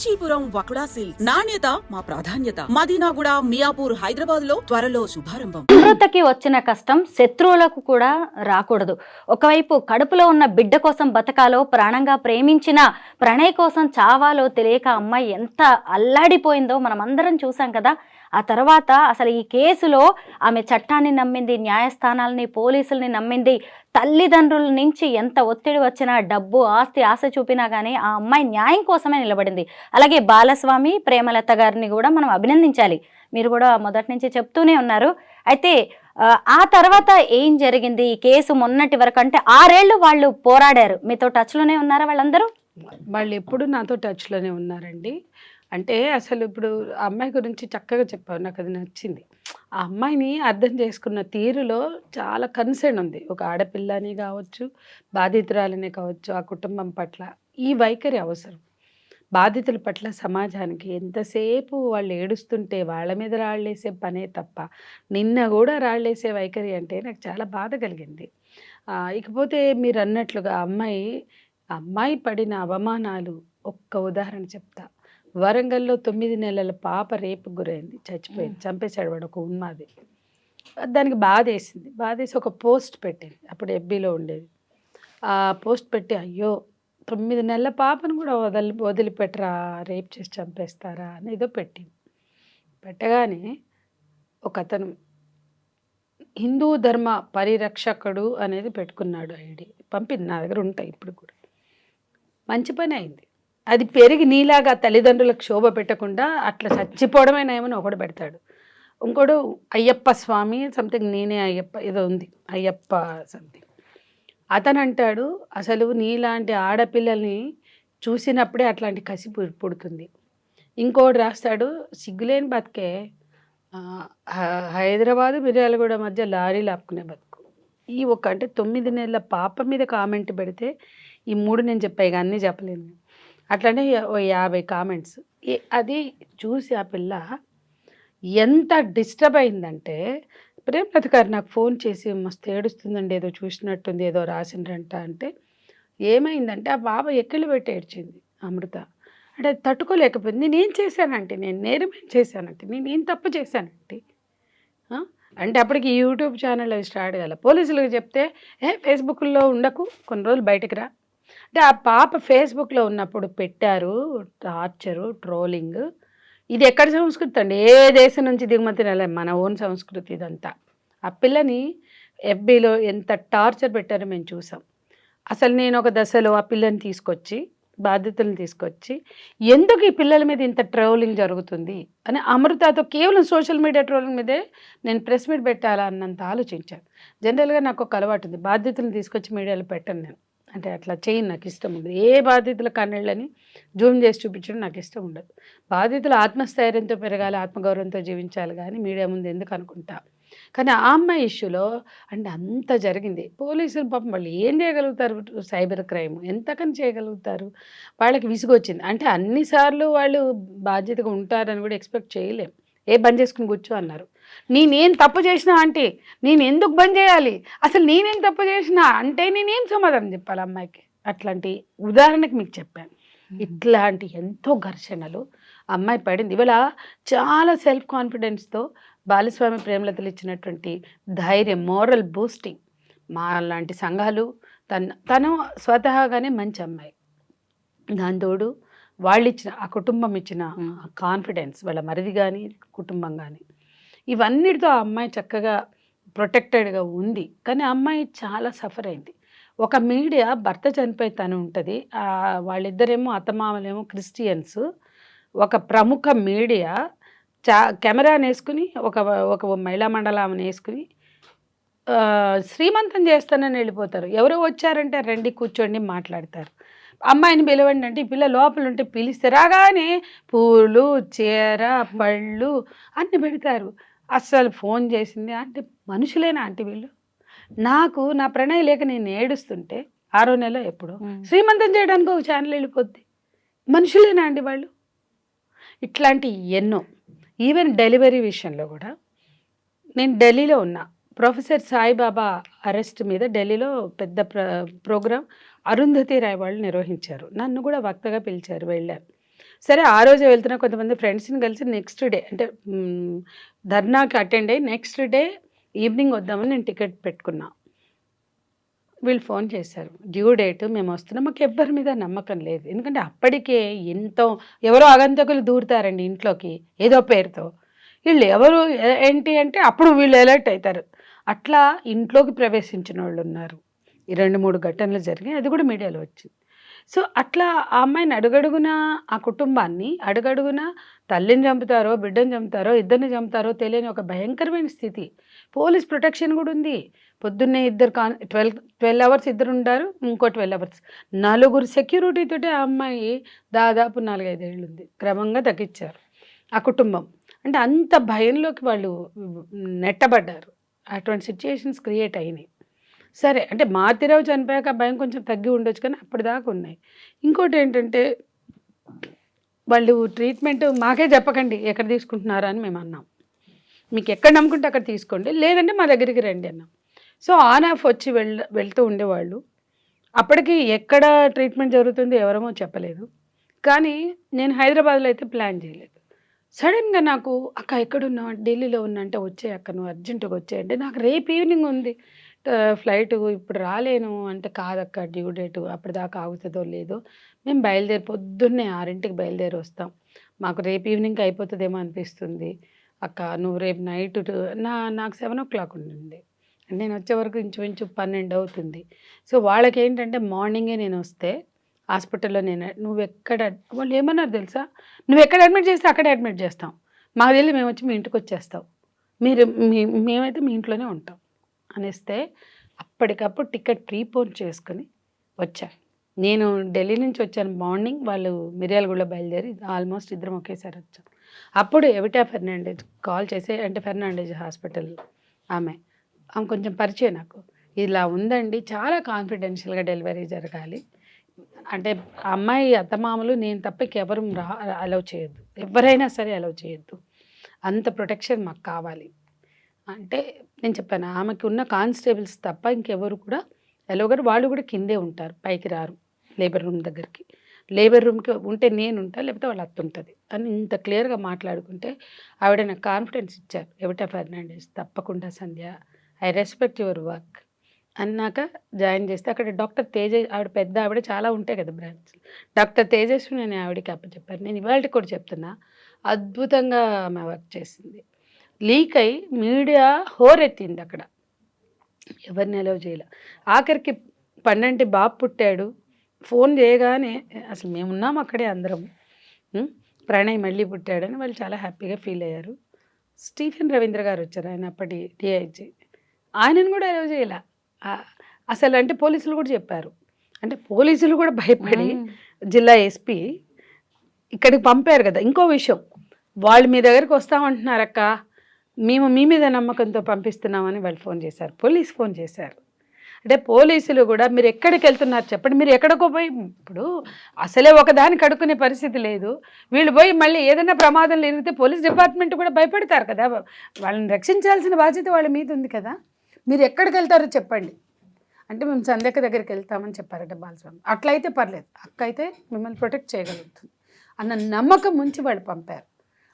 Kanchipuram వకుడా silks నాణ్యత మా ప్రాధాన్యత. మదీనాగూడ, మియాపూర్, హైదరాబాద్ లో త్వరలో శుభారంభం. అమృతకి వచ్చిన కష్టం శత్రువులకు కూడా రాకూడదు. ఒకవైపు కడుపులో ఉన్న బిడ్డ కోసం బతకాలో, ప్రాణంగా ప్రేమించిన ప్రణయ్ కోసం చావాలో తెలియక అమ్మాయి ఎంత అల్లాడిపోయిందో మనం అందరం చూసాం కదా. ఆ తర్వాత అసలు ఈ కేసులో ఆమె చట్టాన్ని నమ్మింది, న్యాయస్థానాలని, పోలీసుల్ని నమ్మింది. తల్లిదండ్రుల నుంచి ఎంత ఒత్తిడి వచ్చినా, డబ్బు, ఆస్తి, ఆశ చూపినా కానీ ఆ అమ్మాయి న్యాయం కోసమే నిలబడింది. అలాగే బాలస్వామి, ప్రేమలత గారిని కూడా మనం అభినందించాలి. మీరు కూడా మొదటి నుంచి చెప్తూనే ఉన్నారు. అయితే ఆ తర్వాత ఏం జరిగింది? ఈ కేసు మొన్నటి వరకు అంటే 6 ఏళ్ళు వాళ్ళు పోరాడారు. మీతో టచ్లోనే ఉన్నారా వాళ్ళందరూ? వాళ్ళు ఎప్పుడు నాతో టచ్లోనే ఉన్నారండి. అంటే అసలు ఇప్పుడు ఆ అమ్మాయి గురించి చక్కగా చెప్పావు, నాకు అది నచ్చింది. ఆ అమ్మాయిని అర్థం చేసుకున్న తీరులో చాలా కన్సర్న్ ఉంది. ఒక ఆడపిల్లని కావచ్చు, బాధితురాలనే కావచ్చు, ఆ కుటుంబం పట్ల ఈ వైఖరి అవసరం. బాధితుల పట్ల సమాజానికి ఎంతసేపు వాళ్ళు ఏడుస్తుంటే వాళ్ళ మీద రాళ్ళేసే పనే తప్ప నిన్న కూడా రాళ్ళేసే వైఖరి అంటే నాకు చాలా బాధ కలిగింది. ఇకపోతే మీరు అన్నట్లుగా అమ్మాయి పడిన అవమానాలు ఒక్క ఉదాహరణ చెప్తా. వరంగల్లో 9 నెలల పాప రేపు గురైంది, చచ్చిపోయింది, చంపేశాడు వాడు, ఒక ఉన్మాది. దానికి బాధేసి ఒక పోస్ట్ పెట్టింది. అప్పుడు ఎఫ్బీలో ఉండేది. ఆ పోస్ట్ పెట్టి, అయ్యో 9 నెలల పాపను కూడా వదిలిపెట్టరా, రేప్ చేసి చంపేస్తారా అని ఏదో పెట్టింది. పెట్టగానే ఒక అతను హిందూ ధర్మ పరిరక్షకుడు అనేది పెట్టుకున్నాడు ఐడి, పంపింది. నా దగ్గర ఉంటాయి ఇప్పుడు కూడా. మంచి పని అయింది. అది పెరిగి నీలాగా తల్లిదండ్రులకు శోభ పెట్టకుండా అట్లా చచ్చిపోవడమే ఏమని ఒకడు పెడతాడు. ఇంకోడు అయ్యప్ప స్వామి సంథింగ్, నేనే అయ్యప్ప ఏదో ఉంది, అయ్యప్ప సంథింగ్. అతను అంటాడు, అసలు నీలాంటి ఆడపిల్లల్ని చూసినప్పుడే అట్లాంటి కసి పుడుతుంది. ఇంకోటి రాస్తాడు, సిగ్గులేని బతికే హైదరాబాదు మిర్యాలగూడ మధ్య లారీలు ఆపుకునే బతుకు. ఈ అంటే 9 నెలల పాప మీద కామెంట్ పెడితే ఈ 3 నేను చెప్పాయి, అన్నీ చెప్పలేను. అట్లనే 50 కామెంట్స్. అది చూసి ఆ పిల్ల ఎంత డిస్టర్బ్ అయిందంటే, ప్రేమలత గారు నాకు ఫోన్ చేసి మస్తు ఏడుస్తుందండి, ఏదో చూసినట్టుంది, ఏదో రాసిండ్రంట అంటే, ఏమైందంటే ఆ బాబా ఎక్కిళ్ళు పెట్టి ఏడ్చింది అమృత. అంటే తట్టుకోలేకపోయింది. నేనేం చేశానంటే, నేను నేరమేం చేశానంటే, నేనేం తప్పు చేశానంటే అంటే అప్పటికి యూట్యూబ్ ఛానల్ అవి స్టార్ట్ కాలే. పోలీసులకు చెప్తే ఫేస్బుక్లో ఉండకు, కొన్ని రోజులు బయటకు రా అంటే, ఆ పాప ఫేస్బుక్లో ఉన్నప్పుడు పెట్టారు టార్చరు, ట్రోలింగ్. ఇది ఎక్కడి సంస్కృతి అండి? ఏ దేశం నుంచి దిగుమతి నెల, మన ఓన్ సంస్కృతి ఇదంతా. ఆ పిల్లని ఎఫ్బీలో ఎంత టార్చర్ పెట్టారో మేము చూసాం. అసలు నేను ఒక దశలో ఆ పిల్లని తీసుకొచ్చి, బాధ్యతలను తీసుకొచ్చి, ఎందుకు ఈ పిల్లల మీద ఇంత ట్రోలింగ్ జరుగుతుంది అని అమృతతో కేవలం సోషల్ మీడియా ట్రోలింగ్ మీదే నేను ప్రెస్ మీట్ పెట్టాలా అన్నంత ఆలోచించాను. జనరల్గా నాకు ఒక అలవాటు ఉంది, బాధ్యతలను తీసుకొచ్చి మీడియాలో పెట్టను నేను. అంటే అట్లా చేయను, నాకు ఇష్టం ఉండదు. ఏ బాధితుల కన్నీళ్ళని జూమ్ చేసి చూపించడం నాకు ఇష్టం ఉండదు. బాధితులు ఆత్మస్థైర్యంతో పెరగాలి, ఆత్మగౌరవంతో జీవించాలి, కానీ మీడియా ముందు ఎందుకు అనుకుంటా. కానీ ఆ అమ్మాయి ఇష్యూలో అంటే అంత జరిగింది. పోలీసులు పాపం వాళ్ళు ఏం చేయగలుగుతారు? సైబర్ క్రైమ్ ఎంతకని చేయగలుగుతారు? వాళ్ళకి విసుగొచ్చింది. అంటే అన్నిసార్లు వాళ్ళు బాధ్యతగా ఉంటారని కూడా ఎక్స్పెక్ట్ చేయలేం. బంద్ చేసుకుని కూర్చో అన్నారు. నేనేం తప్పు చేసినా అంటే, నేను ఎందుకు బంద్ చేయాలి? అసలు నేనేం తప్పు చేసినా అంటే నేనేం సమాధానం చెప్పాలి అమ్మాయికి? అట్లాంటి ఉదాహరణకి మీకు చెప్పాను. ఇట్లాంటి ఎంతో ఘర్షణలు అమ్మాయి పడింది. ఇవాళ చాలా సెల్ఫ్ కాన్ఫిడెన్స్తో బాలస్వామి, ప్రేమలతలు ఇచ్చినటువంటి ధైర్యం, మోరల్ బూస్టింగ్ మా లాంటి సంఘాలు, తను స్వతహాగానే మంచి అమ్మాయి. దాని తోడు వాళ్ళు ఇచ్చిన, ఆ కుటుంబం ఇచ్చిన కాన్ఫిడెన్స్, వాళ్ళ మరిది కానీ కుటుంబం కానీ, ఇవన్నిటితో ఆ అమ్మాయి చక్కగా ప్రొటెక్టెడ్గా ఉంది. కానీ ఆ అమ్మాయి చాలా సఫర్ అయింది. ఒక మీడియా, భర్త చనిపోయి తను ఉంటుంది, వాళ్ళిద్దరేమో అత్తమామలేమో క్రిస్టియన్స్. ఒక ప్రముఖ మీడియా కెమెరాని వేసుకుని, ఒక మహిళా మండలాన్ని వేసుకుని శ్రీమంతం చేస్తానని వెళ్ళిపోతారు. ఎవరో వచ్చారంటే రండి కూర్చోండి మాట్లాడతారు. అమ్మాయిని పిలవండి అంటే, ఈ పిల్ల లోపల ఉంటే పిలిస్తే రాగానే పూలు, చీర, పళ్ళు అన్నీ పెడతారు. అస్సలు ఫోన్ చేసింది అంటే, మనుషులేనా అంటే వీళ్ళు? నాకు నా ప్రణయ లేక నేను ఏడుస్తుంటే 6వ నెల ఎప్పుడు శ్రీమంతం చేయడానికి ఒక ఛానల్ వెళ్ళిపోద్ది. మనుషులేనా అండి వాళ్ళు? ఇట్లాంటి ఎన్నో. ఈవెన్ డెలివరీ విషయంలో కూడా నేను ఢిల్లీలో ఉన్నా. ప్రొఫెసర్ సాయిబాబా అరెస్ట్ మీద ఢిల్లీలో పెద్ద ప్రోగ్రాం అరుంధతి రాయ్ వాళ్ళు నిర్వహించారు. నన్ను కూడా వక్తగా పిలిచారు, వెళ్ళాను. సరే ఆ రోజే వెళ్తున్నా కొంతమంది ఫ్రెండ్స్ని కలిసి నెక్స్ట్ డే అంటే ధర్నాకి అటెండ్ అయ్యి నెక్స్ట్ డే ఈవినింగ్ వద్దామని నేను టికెట్ పెట్టుకున్నా. వీళ్ళు ఫోన్ చేశారు, డ్యూ డేట్ మేము వస్తున్నాం. మాకు ఎవ్వరి మీద నమ్మకం లేదు, ఎందుకంటే అప్పటికే ఎంతో ఎవరో ఆగంతకులు దూరుతారండి ఇంట్లోకి ఏదో పేరుతో. వీళ్ళు ఎవరు ఏంటి అంటే అప్పుడు వీళ్ళు అలర్ట్ అవుతారు. అట్లా ఇంట్లోకి ప్రవేశించిన వాళ్ళు ఉన్నారు. ఈ 2-3 ఘటనలు జరిగాయి, అది కూడా మీడియాలో వచ్చింది. సో అట్లా ఆ అమ్మాయిని అడుగడుగున ఆ కుటుంబాన్ని అడుగడుగున తల్లిని చంపుతారో బిడ్డని చంపుతారో ఇద్దరిని చంపుతారో తెలియని ఒక భయంకరమైన స్థితి. పోలీస్ ప్రొటెక్షన్ కూడా ఉంది. పొద్దున్నే ఇద్దరు 12 అవర్స్ ఇద్దరు ఉంటారు, ఇంకో 12 అవర్స్ 4 సెక్యూరిటీ తోటి ఆ అమ్మాయి దాదాపు 4-5 ఏళ్ళు ఉంది. క్రమంగా తగ్గించారు ఆ కుటుంబం. అంటే అంత భయంలోకి వాళ్ళు నెట్టబడ్డారు. అటువంటి సిచ్యుయేషన్స్ క్రియేట్ అయినాయి. సరే అంటే మాతిరావు చనిపోయాక ఆ భయం కొంచెం తగ్గి ఉండొచ్చు, కానీ అప్పటిదాకా ఉన్నాయి. ఇంకోటి ఏంటంటే వాళ్ళు ట్రీట్మెంట్ మాకే చెప్పకండి ఎక్కడ తీసుకుంటున్నారా అని మేము అన్నాం. మీకు ఎక్కడ నమ్ముకుంటే అక్కడ తీసుకోండి, లేదంటే మా దగ్గరికి రండి అన్నాం. సో ఆన్ ఆఫ్ వచ్చి వెళ్తూ ఉండేవాళ్ళు. అప్పటికి ఎక్కడ ట్రీట్మెంట్ జరుగుతుందో ఎవరమో చెప్పలేదు. కానీ నేను హైదరాబాద్లో అయితే ప్లాన్ చేయలేదు. సడన్గా నాకు అక్క ఎక్కడున్నా, ఢిల్లీలో ఉన్నా అంటే వచ్చే అక్క నువ్వు అర్జెంటుగా వచ్చేయంటే, నాకు రేపు ఈవినింగ్ ఉంది ఫ్లైట్, ఇప్పుడు రాలేను అంటే, కాదక్క డ్యూ డేటు అప్పటిదాకా ఆగుతుందో లేదో, మేము బయలుదేరి పొద్దున్నే 6ంటికి బయలుదేరి వస్తాం, మాకు రేపు ఈవినింగ్కి అయిపోతుందేమో అనిపిస్తుంది అక్క, నువ్వు రేపు నైట్ నాకు 7 o'clock ఉండింది, నేను వచ్చే వరకు ఇంచుమించు 12 అవుతుంది. సో వాళ్ళకి ఏంటంటే మార్నింగే నేను వస్తే హాస్పిటల్లో నువ్వు ఎక్కడ, వాళ్ళు ఏమన్నారు తెలుసా, నువ్వు ఎక్కడ అడ్మిట్ చేస్తే అక్కడే అడ్మిట్ చేస్తాం, మాకు తెలియదు, మేము వచ్చి మీ ఇంటికి వచ్చేస్తాం, మేమైతే మీ ఇంట్లోనే ఉంటాం అనేస్తే అప్పటికప్పుడు టికెట్ ప్రీపోన్ చేసుకుని వచ్చాను. నేను ఢిల్లీ నుంచి వచ్చాను మార్నింగ్, వాళ్ళు మిర్యాలగూడలో బయలుదేరి ఆల్మోస్ట్ ఇద్దరం ఒకేసారి వచ్చాం. అప్పుడు ఎవిటా ఫెర్నాండెజ్ కాల్ చేసి, అంటే ఫెర్నాండెజ్ హాస్పిటల్ ఆమె కొంచెం పరిచయం నాకు, ఇలా ఉందండి చాలా కాన్ఫిడెన్షియల్గా డెలివరీ జరగాలి, అంటే అమ్మాయి అత్తమామలు నేను తప్ప ఎవరు అలౌ చేయొద్దు, ఎవరైనా సరే అలౌ చేయొద్దు, అంత ప్రొటెక్షన్ మాకు కావాలి అంటే నేను చెప్పాను. ఆమెకి ఉన్న కానిస్టేబుల్స్ తప్ప ఇంకెవరు కూడా ఎలాగో, వాళ్ళు కూడా కిందే ఉంటారు, పైకి రారు లేబర్ రూమ్ దగ్గరికి, లేబర్ రూమ్కి ఉంటే నేను ఉంటాను లేకపోతే వాళ్ళ అత్త ఉంటుంది అని ఇంత క్లియర్గా మాట్లాడుకుంటే ఆవిడ నాకు కాన్ఫిడెన్స్ ఇచ్చారు. ఎవిటా ఫెర్నాండెజ్ తప్పకుండా సంధ్య, ఐ రెస్పెక్ట్ యువర్ వర్క్ అన్నాక జాయిన్ చేస్తే అక్కడ డాక్టర్ తేజస్, ఆవిడ పెద్ద ఆవిడ, చాలా ఉంటాయి కదా బ్రాంచ్లు, డాక్టర్ తేజస్వి నేను ఆవిడకి అప్పచెప్పాను. నేను ఇవాళ కూడా చెప్తున్నా, అద్భుతంగా ఆమె వర్క్ చేసింది. లీక్ అయి మీడియా హోరెత్తింది, అక్కడ ఎవరిని అలౌ చేయలే. ఆఖరికి 12 బాబు పుట్టాడు, ఫోన్ చేయగానే అసలు మేమున్నాం అక్కడే అందరం, ప్రణయ్ మళ్ళీ పుట్టాడని వాళ్ళు చాలా హ్యాపీగా ఫీల్ అయ్యారు. స్టీఫెన్ రవీంద్ర గారు వచ్చారు, ఆయన అప్పటి డిఐజీ, ఆయనను కూడా అలౌ చేయలే అసలు. అంటే పోలీసులు కూడా చెప్పారు, అంటే పోలీసులు కూడా భయపడి జిల్లా ఎస్పీ ఇక్కడికి పంపారు కదా. ఇంకో విషయం, వాళ్ళు మీ దగ్గరికి వస్తామంటున్నారక్క, మేము మీ మీద నమ్మకంతో పంపిస్తున్నామని వాళ్ళు ఫోన్ చేశారు, పోలీస్ ఫోన్ చేశారు. అంటే పోలీసులు కూడా మీరు ఎక్కడికి వెళ్తున్నారు చెప్పండి, మీరు ఎక్కడికో పోయి, ఇప్పుడు అసలే ఒకదానికి అడుక్కునే పరిస్థితి లేదు, వీళ్ళు పోయి మళ్ళీ ఏదైనా ప్రమాదం జరిగితే పోలీస్ డిపార్ట్మెంట్ కూడా భయపడతారు కదా, వాళ్ళని రక్షించాల్సిన బాధ్యత వాళ్ళ మీద ఉంది కదా, మీరు ఎక్కడికి వెళ్తారో చెప్పండి అంటే, మేము సంధ్యక్క దగ్గరికి వెళ్తామని చెప్పారట బాలస్వామి. అట్లయితే పర్లేదు, అక్క అయితే మిమ్మల్ని ప్రొటెక్ట్ చేయగలుగుతుంది అన్న నమ్మకం ఉంచి వాళ్ళు పంపారు.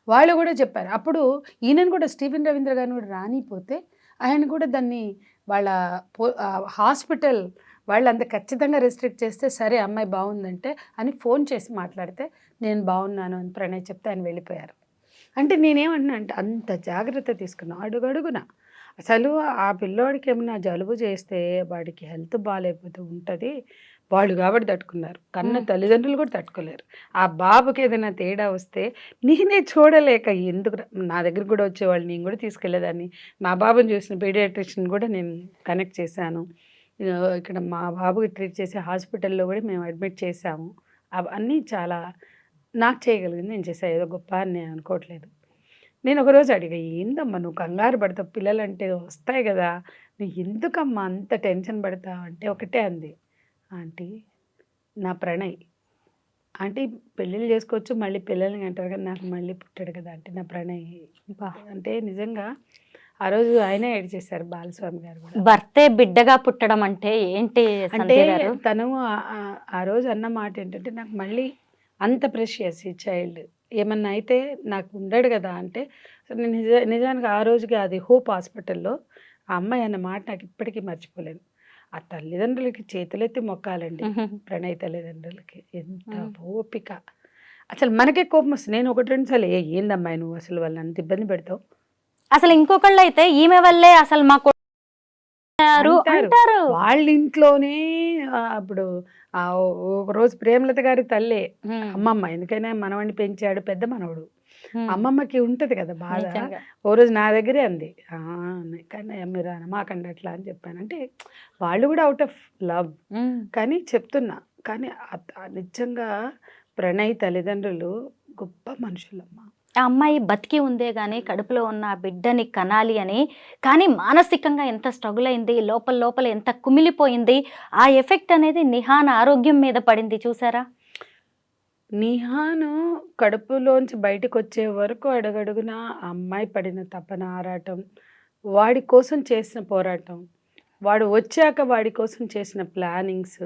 వాళ్ళు కూడా చెప్పారు. అప్పుడు ఈయనను కూడా స్టీఫెన్ రవీంద్ర గారిని కూడా రానిపోతే ఆయన కూడా దాన్ని వాళ్ళ హాస్పిటల్ వాళ్ళు అంత ఖచ్చితంగా రెస్ట్రిక్ట్ చేస్తే, సరే అమ్మాయి బాగుందంటే అని ఫోన్ చేసి మాట్లాడితే నేను బాగున్నాను అని ప్రణయ్ చెప్తే ఆయన వెళ్ళిపోయారు. అంటే నేనేమంటున్నా అంటే అంత జాగ్రత్త తీసుకున్నాను అడుగడుగున. అసలు ఆ పిల్లోడికి ఏమన్నా జలుబు చేస్తే వాడికి హెల్త్ బాగాలేకపోతే ఉంటుంది, వాళ్ళు కాబట్టి తట్టుకున్నారు, కన్న తల్లిదండ్రులు కూడా తట్టుకోలేరు. ఆ బాబుకి ఏదైనా తేడా వస్తే నేనే చూడలేక, ఎందుకు నా దగ్గర కూడా వచ్చేవాళ్ళు, నేను కూడా తీసుకెళ్ళేదాన్ని, మా బాబుని చూసిన పీడియాట్రిషియన్ కూడా నేను కనెక్ట్ చేశాను, ఇక్కడ మా బాబుకి ట్రీట్ చేసే హాస్పిటల్లో కూడా మేము అడ్మిట్ చేశాము. అవన్నీ చాలా నాకు చేయగలిగింది నేను చేసా, ఏదో గొప్ప అని నేను అనుకోవట్లేదు. నేను ఒకరోజు అడిగా, ఏందమ్మా నువ్వు కంగారు పడతావు, పిల్లలంటే వస్తాయి కదా, నువ్వు ఎందుకమ్మా అంత టెన్షన్ పడతావు అంటే ఒకటే అంది, ఆంటీ నా ప్రణయ్, ఆంటీ పెళ్ళిళ్ళు చేసుకోవచ్చు మళ్ళీ పిల్లల్ని అంటారు కదా, నాకు మళ్ళీ పుట్టాడు కదా అంటే నా ప్రణయ్ అంటే. నిజంగా ఆ రోజు ఆయనే ఏడ్ చేశారు బాలస్వామి గారు కూడా. భర్తే బిడ్డగా పుట్టడం అంటే ఏంటి అంటే తను ఆ రోజు అన్న మాట ఏంటంటే, నాకు మళ్ళీ అంత ప్రెషియస్ ఈ చైల్డ్. ఏమన్నా అయితే నాకు ఉండడు కదా అంటే నేను నిజానికి ఆ రోజుకి అది హోప్ హాస్పిటల్లో ఆ అమ్మాయి అన్న మాట నాకు ఇప్పటికీ మర్చిపోలేను. ఆ తల్లిదండ్రులకి చేతులెత్తి మొక్కాలండి. ప్రణయ్ తల్లిదండ్రులకి ఎంత ఓపిక. అసలు మనకే కోపం వస్తుంది. నేను 1, 2 సార్లు ఏందమ్మాయి నువ్వు అసలు వాళ్ళని అంత ఇబ్బంది పెడతావు అసలు ఇంకొకళ్ళు అయితే ఈమె వల్లే అసలు మా కొట్టారు అంటారు. వాళ్ళ ఇంట్లోనే అప్పుడు ఒక రోజు ప్రేమలత గారి తల్లే అమ్మమ్మ, ఎందుకైనా మనవడిని పెంచాడు పెద్ద మనవడు. అమ్మమ్మకి ఉంటది కదా బాధ. ఓ రోజు నా దగ్గరే అంది, కానీ మీరు మాకండి అట్లా అని చెప్పాను. అంటే వాళ్ళు కూడా అవుట్ ఆఫ్ లవ్ కానీ చెప్తున్నా. కానీ నిజంగా ప్రణయ్ తల్లిదండ్రులు గొప్ప మనుషులమ్మ. ఆ అమ్మాయి బతికి ఉందే గానీ కడుపులో ఉన్న ఆ బిడ్డని కనాలి అని, కానీ మానసికంగా ఎంత స్ట్రగుల్ అయింది, లోపల లోపల ఎంత కుమిలిపోయింది. ఆ ఎఫెక్ట్ అనేది నిహాన్ ఆరోగ్యం మీద పడింది చూసారా. నిహాను కడుపులోంచి బయటకు వచ్చే వరకు అడుగడుగున ఆ అమ్మాయి పడిన తపన, ఆరాటం, వాడి కోసం చేసిన పోరాటం, వాడు వచ్చాక వాడి కోసం చేసిన ప్లానింగ్స్.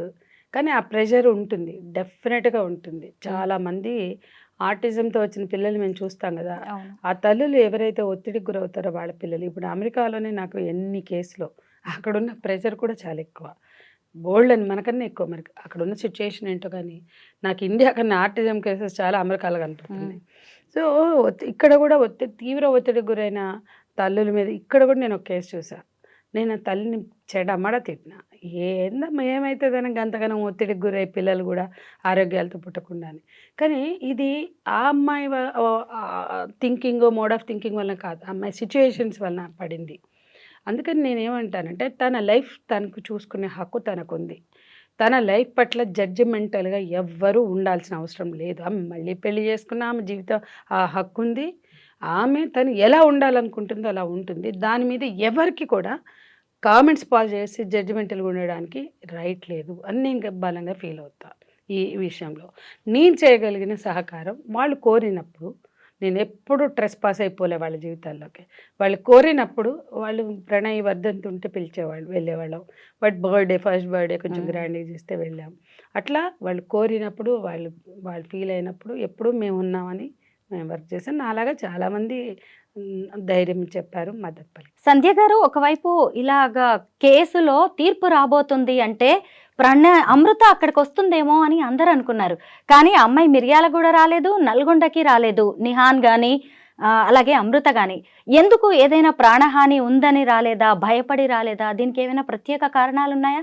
కానీ ఆ ప్రెషర్ ఉంటుంది, డెఫినెట్గా ఉంటుంది. చాలామంది ఆటిజంతో వచ్చిన పిల్లలు మేము చూస్తాం కదా, ఆ తల్లులు ఎవరైతే ఒత్తిడికి గురవుతారో వాళ్ళ పిల్లలు. ఇప్పుడు అమెరికాలోనే నాకు ఎన్ని కేసులు, అక్కడున్న ప్రెషర్ కూడా చాలా ఎక్కువ, బోల్డ్ అని మనకన్నా ఎక్కువ. మరి అక్కడున్న సిచ్యుయేషన్ ఏంటో కానీ నాకు ఇండియా కన్నా ఆటిజం కేసెస్ చాలా అమెరికాలో కనిపిస్తుంది. సో ఇక్కడ కూడా తీవ్ర ఒత్తిడికి గురైన తల్లుల మీద ఇక్కడ కూడా నేను ఒక కేసు చూసాను. నేను ఆ తల్లిని చెడమడ తిట్టిన, ఏందమ్మా ఏమవుతుందని అంతగానో ఒత్తిడికి గురై పిల్లలు కూడా ఆరోగ్యాలతో పుట్టకుండా అని. కానీ ఇది ఆ అమ్మాయి థింకింగ్, మోడ్ ఆఫ్ థింకింగ్ వల్ల కాదు, అమ్మాయి సిచ్యుయేషన్స్ వలన పడింది. అందుకని నేనేమంటానంటే తన లైఫ్ తనకు చూసుకునే హక్కు తనకుంది. తన లైఫ్ పట్ల జడ్జిమెంటల్గా ఎవ్వరూ ఉండాల్సిన అవసరం లేదు. ఆమె మళ్ళీ పెళ్లి చేసుకున్న ఆమె జీవితం ఆ హక్కు ఉంది. ఆమె తను ఎలా ఉండాలనుకుంటుందో అలా ఉంటుంది. దాని మీద ఎవరికి కూడా కామెంట్స్ పాస్ చేసి జడ్జిమెంటల్గా ఉండడానికి రైట్ లేదు అని నేను బలంగా ఫీల్ అవుతాను. ఈ విషయంలో నేను చేయగలిగిన సహకారం వాళ్ళు కోరినప్పుడు, నేను ఎప్పుడు ట్రెస్ పాస్ అయిపోలే వాళ్ళ జీవితాల్లోకి. వాళ్ళు కోరినప్పుడు వాళ్ళు ప్రణయ్ వర్ధంతి ఉంటే పిలిచేవాళ్ళు, వెళ్ళేవాళ్ళం. బట్ బర్త్డే, ఫస్ట్ బర్త్డే కొంచెం గ్రాండ్గా చేస్తే వెళ్ళాం. అట్లా వాళ్ళు కోరినప్పుడు, వాళ్ళు ఫీల్ అయినప్పుడు ఎప్పుడు మేము ఉన్నామని మేము వర్క్ చేసాం. నాలాగా చాలామంది ధైర్యం చెప్పారు, మద్దతు పలికారు. సంధ్య గారు, ఒకవైపు ఇలాగా కేసులో తీర్పు రాబోతుంది అంటే అమృత అక్కడికి వస్తుందేమో అని అందరూ అనుకున్నారు. కానీ అమ్మాయి మిర్యాలగూడ రాలేదు, నల్గొండకి రాలేదు. నిహాన్ కానీ అలాగే అమృత కానీ ఎందుకు? ఏదైనా ప్రాణహాని ఉందని రాలేదా, భయపడి రాలేదా? దీనికి ఏమైనా ప్రత్యేక కారణాలు ఉన్నాయా?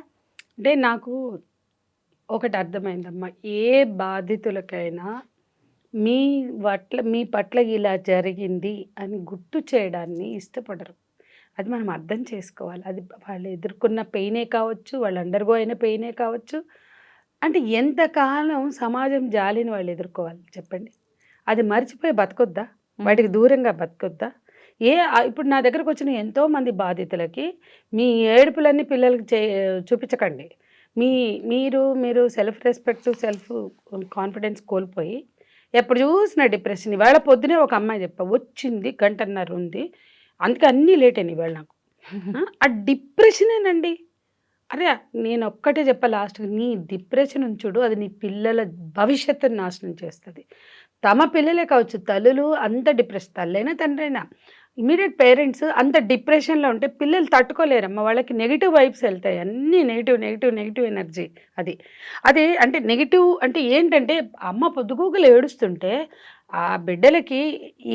అంటే నాకు ఒకటి అర్థమైందమ్మా, ఏ బాధితులకైనా మీ పట్ల ఇలా జరిగింది అని గుర్తు చేయడాన్ని ఇష్టపడరు. అది మనం అర్థం చేసుకోవాలి. అది వాళ్ళు ఎదుర్కొన్న పెయినే కావచ్చు, వాళ్ళు అండర్గో అయిన పెయినే కావచ్చు. అంటే ఎంతకాలం సమాజం జాలిని వాళ్ళు ఎదుర్కోవాలి చెప్పండి? అది మర్చిపోయి బతకొద్దా? వాటికి దూరంగా బతకొద్దా? ఇప్పుడు నా దగ్గరకు వచ్చిన ఎంతోమంది బాధితులకి మీ ఏడుపులన్నీ పిల్లలకి చూపించకండి. మీరు సెల్ఫ్ రెస్పెక్ట్, సెల్ఫ్ కాన్ఫిడెన్స్ కోల్పోయి ఎప్పుడు చూసిన డిప్రెషన్. ఇవాళ పొద్దునే ఒక అమ్మాయి వచ్చింది, 1.5 గంట ఉంది, అందుకే అన్నీ లేట్ అయినాయి ఇవాళ నాకు. ఆ డిప్రెషనేనండి. అరే నేను ఒక్కటే చెప్పా లాస్ట్కి, నీ డిప్రెషన్ ఉంచుడు, అది నీ పిల్లల భవిష్యత్తును నాశనం చేస్తుంది. తమ పిల్లలే కావచ్చు, తల్లులు అంత డిప్రెషన్, తల్లైనా తండ్రైనా ఇమీడియట్ పేరెంట్స్ అంత డిప్రెషన్లో ఉంటే పిల్లలు తట్టుకోలేరమ్మ. వాళ్ళకి నెగిటివ్ వైబ్స్ వెళ్తాయి, అన్నీ నెగిటివ్ ఎనర్జీ. అది అంటే నెగిటివ్ అంటే ఏంటంటే అమ్మ పొద్దుగూకులు ఏడుస్తుంటే ఆ బిడ్డలకి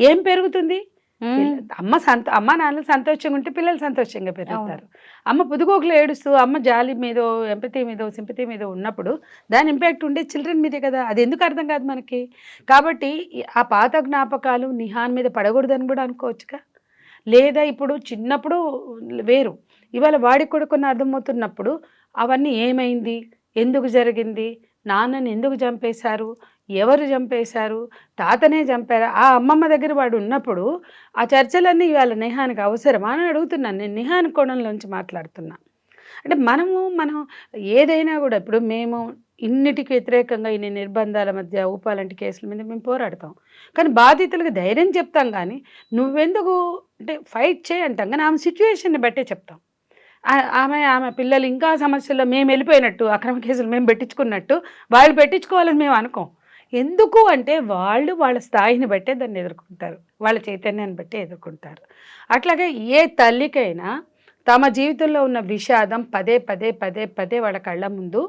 ఏం పెరుగుతుంది? అమ్మ నాన్న సంతోషంగా ఉంటే పిల్లలు సంతోషంగా పెరుగుతారు. అమ్మ పొద్దుగోకులు ఏడుస్తూ అమ్మ జాలి మీదో, ఎంపతి మీదో, సింపతి మీదో ఉన్నప్పుడు దాని ఇంపాక్ట్ ఉండే చిల్డ్రన్ మీదే కదా. అది ఎందుకు అర్థం కాదు మనకి? కాబట్టి ఆ పాత జ్ఞాపకాలు నిహాన్ మీద పడకూడదని కూడా అనుకోవచ్చుగా. లేదా ఇప్పుడు చిన్నప్పుడు వేరు, ఇవాళ వాడికి కూడా కొన్ని అర్థమవుతున్నప్పుడు అవన్నీ ఏమైంది, ఎందుకు జరిగింది, నాన్నని ఎందుకు చంపేశారు, ఎవరు చంపేశారు, తాతనే చంపారా, ఆ అమ్మమ్మ దగ్గర వాడు ఉన్నప్పుడు ఆ చర్చలన్నీ ఇవాళ నిహాన్కి అవసరమా అని అడుగుతున్నాను. నేను నిహాన్ కోణంలోంచి మాట్లాడుతున్నా. అంటే మనం ఏదైనా కూడా ఇప్పుడు మేము ఇన్నిటికి వ్యతిరేకంగా ఇన్ని నిర్బంధాల మధ్య ఊపాలంటి కేసుల మీద మేము పోరాడతాం. కానీ బాధితులకు ధైర్యం చెప్తాం, కానీ నువ్వెందుకు అంటే ఫైట్ చేయంటాం, కానీ ఆమె సిచ్యువేషన్ని బట్టే చెప్తాం. ఆమె పిల్లలు ఇంకా సమస్యల్లో మేము వెళ్ళిపోయినట్టు, అక్రమ కేసులు మేము పెట్టించుకున్నట్టు వాళ్ళు పెట్టించుకోవాలని మేము అనుకోం. ఎందుకు అంటే వాళ్ళు వాళ్ళ స్థాయిని బట్టే దాన్ని ఎదుర్కొంటారు, వాళ్ళ చైతన్యాన్ని బట్టి ఎదుర్కొంటారు. అట్లాగే ఏ తల్లికైనా తమ జీవితంలో ఉన్న విషాదం పదే పదే పదే పదే వాళ్ళ కళ్ళ ముందు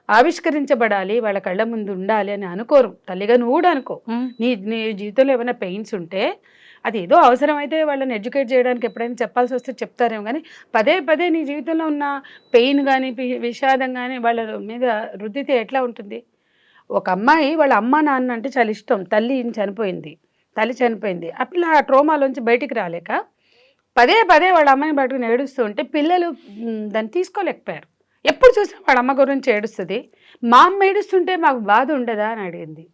ఆవిష్కరించబడాలి, వాళ్ళ కళ్ళ ముందు ఉండాలి అని అనుకోరు. తల్లిగా నువ్వు కూడా అనుకో, నీ జీవితంలో ఏమైనా పెయిన్స్ ఉంటే అది ఏదో అవసరమైతే వాళ్ళని ఎడ్యుకేట్ చేయడానికి ఎప్పుడైనా చెప్పాల్సి వస్తే చెప్తారేమో, కానీ పదే పదే నీ జీవితంలో ఉన్న పెయిన్ కానీ విషాదం కానీ వాళ్ళ మీద రుద్దితే ఎట్లా ఉంటుంది? ఒక అమ్మాయి వాళ్ళ అమ్మ నాన్న అంటే చాలా ఇష్టం, తల్లి చనిపోయింది, ఆ పిల్ల ఆ ట్రోమాలోంచి బయటికి రాలేక పదే పదే వాళ్ళ అమ్మని పట్టుకుని ఏడుస్తూ ఉంటే పిల్లలు దాన్ని తీసుకోలేకపోయారు. ఎప్పుడు చూసినా వాళ్ళ అమ్మ గురించి ఏడుస్తుంది, మా అమ్మ ఏడుస్తుంటే మాకు బాధ ఉండదా అని అడిగింది.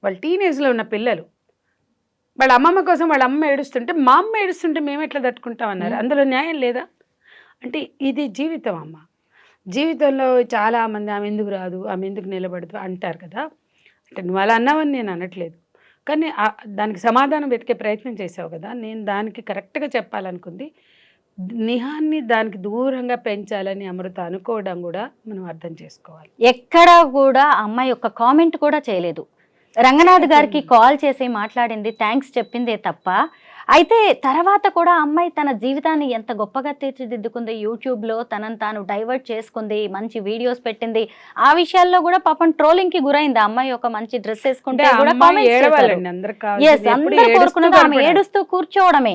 వాళ్ళ టీనేజ్లో ఉన్న పిల్లలు వాళ్ళ అమ్మమ్మ కోసం వాళ్ళ అమ్మ ఏడుస్తుంటే మా అమ్మ ఏడుస్తుంటే మేము ఎట్లా తట్టుకుంటాం అన్నారు. అందులో న్యాయం లేదా? అంటే ఇది జీవితం అమ్మ. జీవితంలో చాలామంది ఆమె ఎందుకు రాదు, ఆమె ఎందుకు నిలబడదు అంటారు కదా. అంటే నువ్వు అలా అన్నావని నేను అనట్లేదు, కానీ దానికి సమాధానం వెతికే ప్రయత్నం చేసావు కదా. నేను దానికి కరెక్ట్గా చెప్పాలనుకుంది, నిహాన్ని దానికి దూరంగా పెంచాలని అమృత అనుకోవడం కూడా మనం అర్థం చేసుకోవాలి. ఎక్కడా కూడా అమ్మాయి ఒక కామెంట్ కూడా చేయలేదు. రంగనాథ్ గారికి కాల్ చేసి మాట్లాడింది, థ్యాంక్స్ చెప్పిందే తప్ప. అయితే తర్వాత కూడా అమ్మాయి తన జీవితాన్ని ఎంత గొప్పగా తీర్చిదిద్దుకుంది, యూట్యూబ్లో తనను తాను డైవర్ట్ చేసుకుంది, మంచి వీడియోస్ పెట్టింది. ఆ విషయాల్లో కూడా పాపం ట్రోలింగ్ కి గురైంది. అమ్మాయి ఒక మంచి డ్రెస్ వేసుకుంటే కూడా అందరూ కోరుకున్నది ఆమె ఏడుస్తూ కూర్చోవడమే.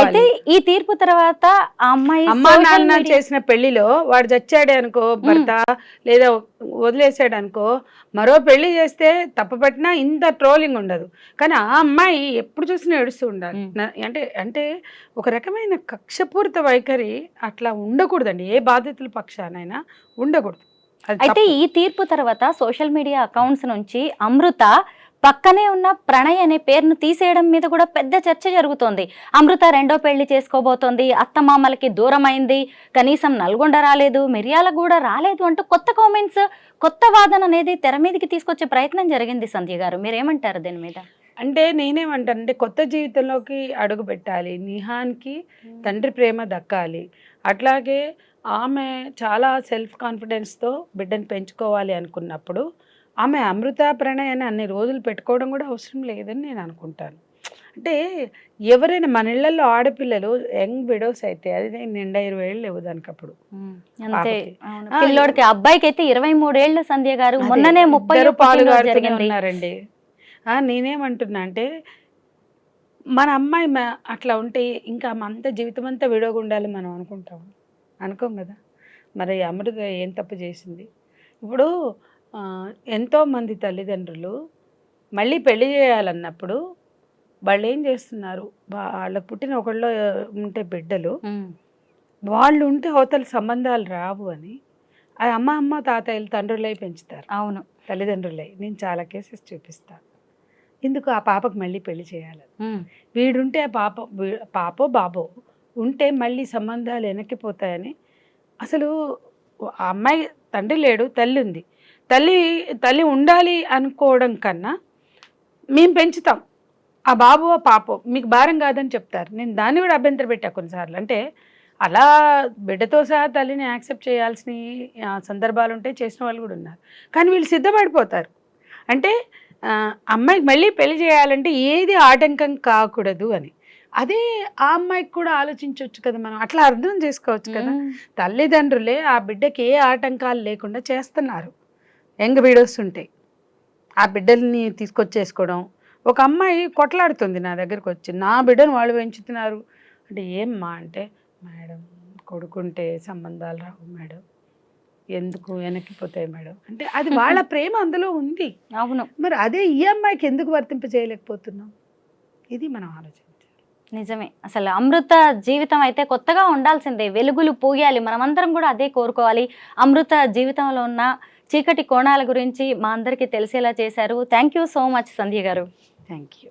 అయితే ఈ తీర్పు తర్వాత ఆ అమ్మాయి అమ్మా నాన్న చేసిన పెళ్లిలో వాడు చచ్చాడే అనుకో భర్త, లేదా వదిలేసాడు అనుకో, మరో పెళ్లి చేస్తే తప్పపట్టినా ఇంత ట్రోలింగ్ ఉండదు. కానీ ఆ అమ్మాయి ఎప్పుడు చూసినా ఏడుస్తూ ఉండాలి. అంటే ఒక రకమైన కక్షపూరిత వైఖరి అట్లా ఉండకూడదండి, ఏ బాధితుల పక్షానైనా ఉండకూడదు. అయితే ఈ తీర్పు తర్వాత సోషల్ మీడియా అకౌంట్స్ నుంచి అమృత పక్కనే ఉన్న ప్రణయ్ అనే పేరును తీసేయడం మీద కూడా పెద్ద చర్చ జరుగుతోంది. అమృత రెండో పెళ్లి చేసుకోబోతోంది, అత్తమామలకి దూరం అయింది, కనీసం నల్గొండ రాలేదు, మిర్యాలగూడ రాలేదు అంటూ కొత్త కామెంట్స్, కొత్త వాదన అనేది తెర మీదకి తీసుకొచ్చే ప్రయత్నం జరిగింది. సంధ్య గారు మీరేమంటారు దీని మీద? అంటే నేనేమంటానంటే కొత్త జీవితంలోకి అడుగు పెట్టాలి, నిహాన్కి తండ్రి ప్రేమ దక్కాలి. అట్లాగే ఆమె చాలా సెల్ఫ్ కాన్ఫిడెన్స్తో బిడ్డను పెంచుకోవాలి అనుకున్నప్పుడు ఆమె అమృత ప్రణయ్ అని అన్ని రోజులు పెట్టుకోవడం కూడా అవసరం లేదని నేను అనుకుంటాను. అంటే ఎవరైనా మన ఇళ్లలో ఆడపిల్లలు యంగ్ విడోస్ అయితే, అది నిండా 20 ఏళ్ళు లేవు దానికి అప్పుడు. పిల్లోడికి అబ్బాయికి అయితే 23 ఏళ్ళు సంధ్య గారు, మొన్ననే 30 ఉన్నారండి. నేనేమంటున్నా అంటే మన అమ్మాయి అట్లా ఉంటే ఇంకా అంత జీవితం అంతా విడోగా ఉండాలి మనం అనుకోం కదా. మరి అమృత ఏం తప్పు చేసింది? ఇప్పుడు ఎంతోమంది తల్లిదండ్రులు మళ్ళీ పెళ్లి చేయాలన్నప్పుడు వాళ్ళు ఏం చేస్తున్నారు, వాళ్ళకు పుట్టిన ఒకళ్ళు ఉంటే బిడ్డలు, వాళ్ళు ఉంటే అవతల సంబంధాలు రావు అని అది అమ్మ తాతయ్యలు తండ్రులై పెంచుతారు. అవును, తల్లిదండ్రులై. నేను చాలా కేసెస్ చూపిస్తాను. ఎందుకు ఆ పాపకు మళ్ళీ పెళ్లి చేయాలి? వీడుంటే ఆ పాపో బాబో ఉంటే మళ్ళీ సంబంధాలు వెనక్కిపోతాయని. అసలు ఆ అమ్మాయి తండ్రి లేడు, తల్లి ఉంది, తల్లి ఉండాలి అనుకోవడం కన్నా మేము పెంచుతాం, ఆ బాబో పాపో మీకు భారం కాదని చెప్తారు. నేను దాన్ని కూడా అభ్యంతరం పెట్టా కొన్నిసార్లు. అంటే అలా బిడ్డతో సహా తల్లిని యాక్సెప్ట్ చేయాల్సిన సందర్భాలు ఉంటే చేసిన వాళ్ళు కూడా ఉన్నారు. కానీ వీళ్ళు సిద్ధపడిపోతారు. అంటే అమ్మాయికి మళ్ళీ పెళ్లి చేయాలంటే ఏది ఆటంకం కాకూడదు అని. అదే ఆ అమ్మాయికి కూడా ఆలోచించవచ్చు కదా, మనం అట్లా అర్థం చేసుకోవచ్చు కదా. తల్లిదండ్రులే ఆ బిడ్డకి ఏ ఆటంకాలు లేకుండా చేస్తున్నారు. యంగ్ వీడియోస్ ఉంటాయి, ఆ బిడ్డల్ని తీసుకొచ్చేసుకోవడం. ఒక అమ్మాయి కొట్లాడుతుంది నా దగ్గరకు వచ్చి, నా బిడ్డను వాళ్ళు పెంచుతున్నారు అంటే. ఏమ్మా అంటే, మేడం కొడుకుంటే సంబంధాలు రావు మేడం, ఎందుకు వెనక్కిపోతాయి మేడం అంటే. అది వాళ్ళ ప్రేమ అందులో ఉంది. అవును, మరి అదే ఈ అమ్మాయికి ఎందుకు వర్తింప చేయలేకపోతున్నాం? ఇది మనం ఆలోచించాలి. నిజమే. అసలు అమృత జీవితం అయితే కొత్తగా ఉండాల్సిందే, వెలుగులు పూయాలి, మనమందరం కూడా అదే కోరుకోవాలి. అమృత జీవితంలో ఉన్న చీకటి కోణాల గురించి మా అందరికీ తెలిసేలా చేశారు. థ్యాంక్ యూ సో మచ్ సంధ్య గారు. Thank you.